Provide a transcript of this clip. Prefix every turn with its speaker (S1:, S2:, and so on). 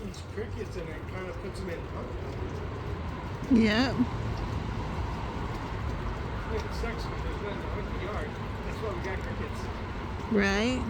S1: eats crickets and it kind of puts them in hunger.
S2: Yep.
S1: It sucks because there's nothing to hunt the yard. That's why we got crickets.
S2: Right.